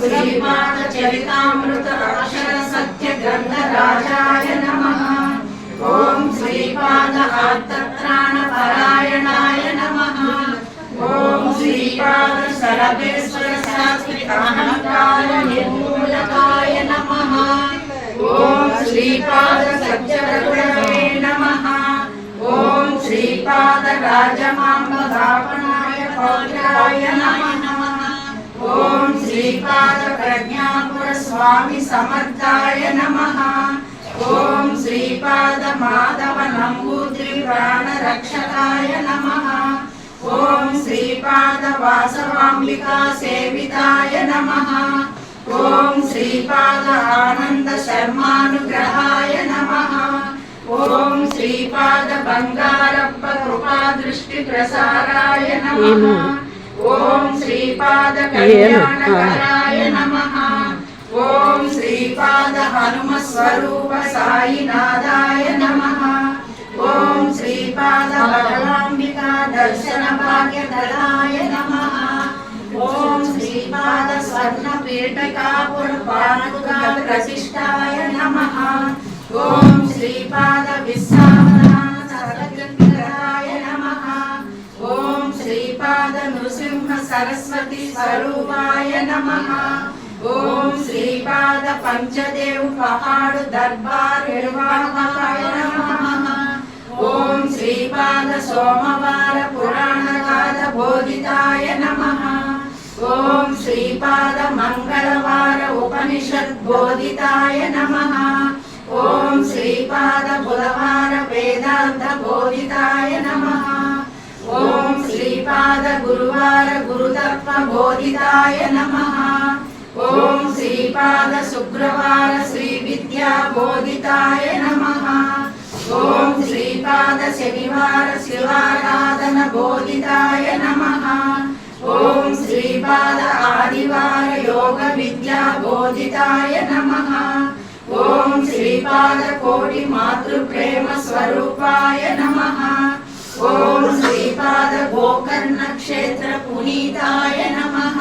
श्रीपाद चरितामृत अक्षर सत्य ग्रंथ राजाय नमः। ओम श्रीपाद आर्तत्राण परायणाय नमः। ओम श्रीपाद सर्वेश्वर शास्त्री अहंकार निर्मूलकाय नमः। ओम श्रीपाद सत्यव्रतवे नमः। ओम श्रीपाद राजमांबधापनाय पौत्राय नमः। ओम श्रीपाद प्रज्ञापुर स्वामी समर्थाय नमः। ओम श्रीपाद माधव नंबूद्रि प्राण रक्षकाय नमः। ओम श्रीपाद वासवांबिका सेविताय नमः। ओम श्रीपाद आनंद शर्मानुग्रहाय नमः। ओम श्रीपाद बंगारप्प कृपा दृष्टि प्रसाराय नमः। ओम श्रीपाद कल्याणकाराय नमः। ओम श्रीपाद हनुम स्वरूप साईनाथाय नमः। ओम श्रीपाद बगलांबिका दर्शन भाग्यधराय नमः। ओम श्रीपाद स्वर्ण पीठिका पुरपानुका प्रतिष्ठाय नमः। ओम श्रीपाद विश्वामरान सर्वजगतराय नमः। ओम श्रीपाद नृसिंह सरस्वती स्वरूपाय नमः। ओम श्रीपाद पंचदेव पहाड़ दरबार निर्वाहकाय नमः। ओम श्रीपाद सोमवार पुराण गाथा बोधिताय नमः। ओम श्रीपाद मंगलवार उपनिषद बोधिताय नमः। ओम श्रीपाद बुधवार वेदांत बोधिताय नमः। ओम श्रीपाद गुरुवार गुरुतत्व बोधिताय नमः। ओम श्रीपाद शुक्रवार श्री विद्या बोधिताय नमः। ओम श्रीपाद शनिवार शिवाराधन बोधिताय नमः। ओम श्रीपाद आदिवार योग विद्या बोधिताय नमः। ओम श्रीपाद कोटि मातृ प्रेम स्वरूपाय नमः। ओम श्रीपाद गोकर्ण क्षेत्र पुनीताय नमः।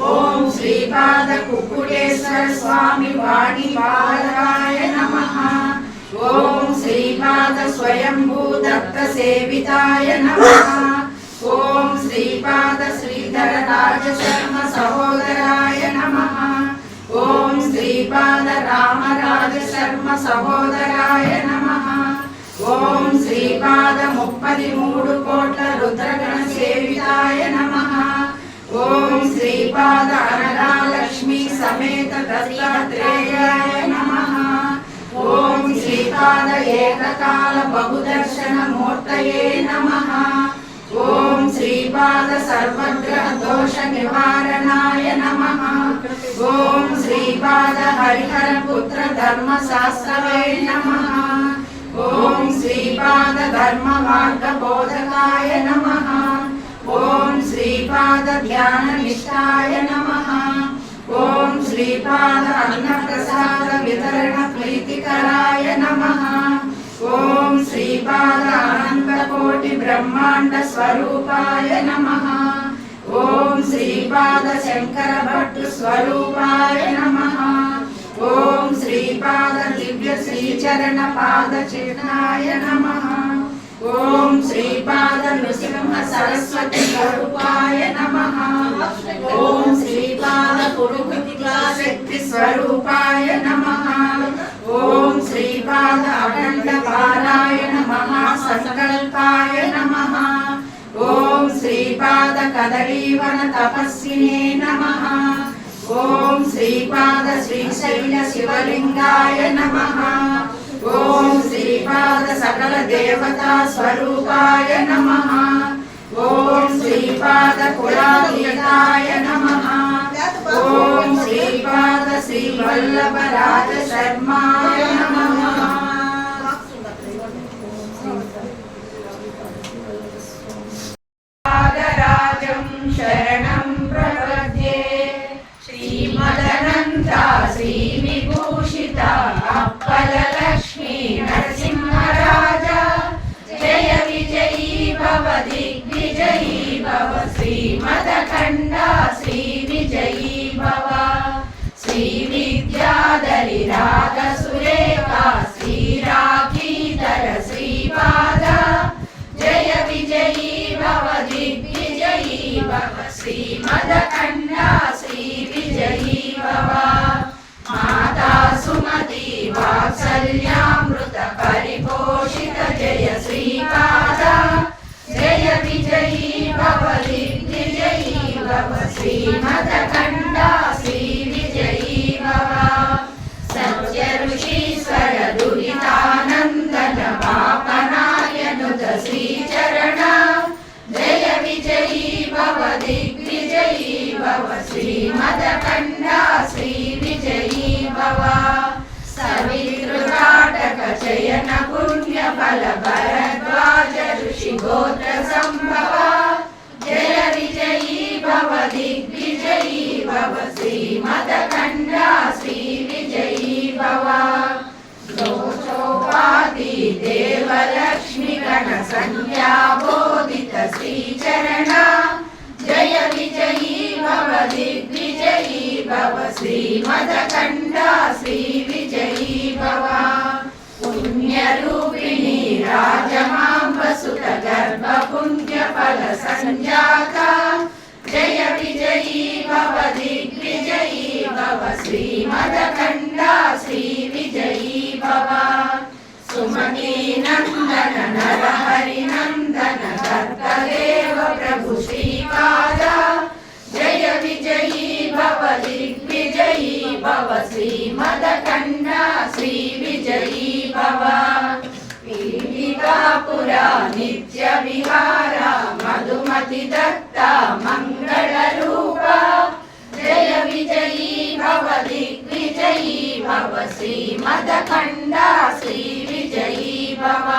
ओम श्रीपाद कुक्कुटेश्वर स्वामी वाणी पालकाय नमः। ओम श्रीपाद स्वयंभू दत्त सेविताय नमः। ओम श्रीपाद श्रीधर राज शर्म सहोदराय नमः। ओम श्रीपाद रामराज शर्म सहोदराय नमः। ओम श्रीपाद 33 कोट्ల रुद्रगण सेविताय नमः। ओम श्रीपाद अनघालक्ष्मी समेत दत्तात्रेयाय नमः। ओम श्रीपाद एककाल बहुदर्शन मूर्तये नमः। ओम श्रीपाद सर्वग्रह दोष निवारणाय नमः। ओम श्रीपाद हरिहर पुत्र धर्म शास्त्रवे नमः। ओम श्रीपाद धर्म मार्ग बोधकाय नमः। ओम श्रीपाद ध्यान निष्ठाय नमः। ओम श्रीपाद अन्न प्रसाद वितरण प्रीतिकराय नमः। ओम श्रीपाद अनंत कोटि ब्रह्मांड स्वरूपाय नमः। ओम श्रीपाद शंकर भट्ट स्वरूपाय नमः। ओम श्रीपाद दिव्य श्री चरण पाद चिन्हाय नमः। ओम श्रीपाद नृसिंह सरस्वती स्वरूपाय नमः। ओम श्रीपाद पुरुहूतिका शक्ति स्वरूपाय नमः। ओम श्रीपाद अखंड पारायण महासंकल्पाय नमः। ओम श्रीपाद कदलीवन तपस्विने नमः। ओम श्रीपाद श्रीशैल शिवलिंगाय नमः। ओम श्रीपाद सकल देवता स्वरूपाय नमः। ओम श्रीपाद कुलातीताय नमः। ओम श्रीपाद श्री वल्लभ राज शर्माय नमः। राजं शरणं प्रपद्ये श्रीमदनन्ता श्रीविभूषिता अप्पलक्ष्मी नरसिंहराजा जय विजयी भव दिग्विजयी भव श्रीमदखण्डा श्रीविजयी भव। श्रीमदखण्डा श्रीविजयी भव सवितृनाटक चयन पुण्यफल भरद्वाज ऋषिगोत्र संभव जय विजयी भव दिग्विजयी भव श्रीमदखण्डा श्रीविजयी भव दोषोपाधि देवलक्ष्मी गण संज्ञा बोधित श्रीचरणा जय विजयी भव दिग्विजयी भव श्रीमदखण्डा श्रीविजयी भव पुण्यरूपिणी राजमाम्बसुत गर्भ पुण्यफल सञ्जाता जय विजयी भव दिग्विजयी भव श्रीमदखण्डा श्रीविजयी भव सुमती नन्दन नरहरि नन्दन दत्तदेव प्रभु श्रीपाद जय विजयी भव दिग्विजयी भव श्रीमदखण्डा श्रीविजयी भव पीठिकापुरा नित्य विहारा मधुमति दत्ता मङ्गलरूपा जय विजयी भव दिग्विजयी भव श्रीमदखण्डा श्रीविजयी भव।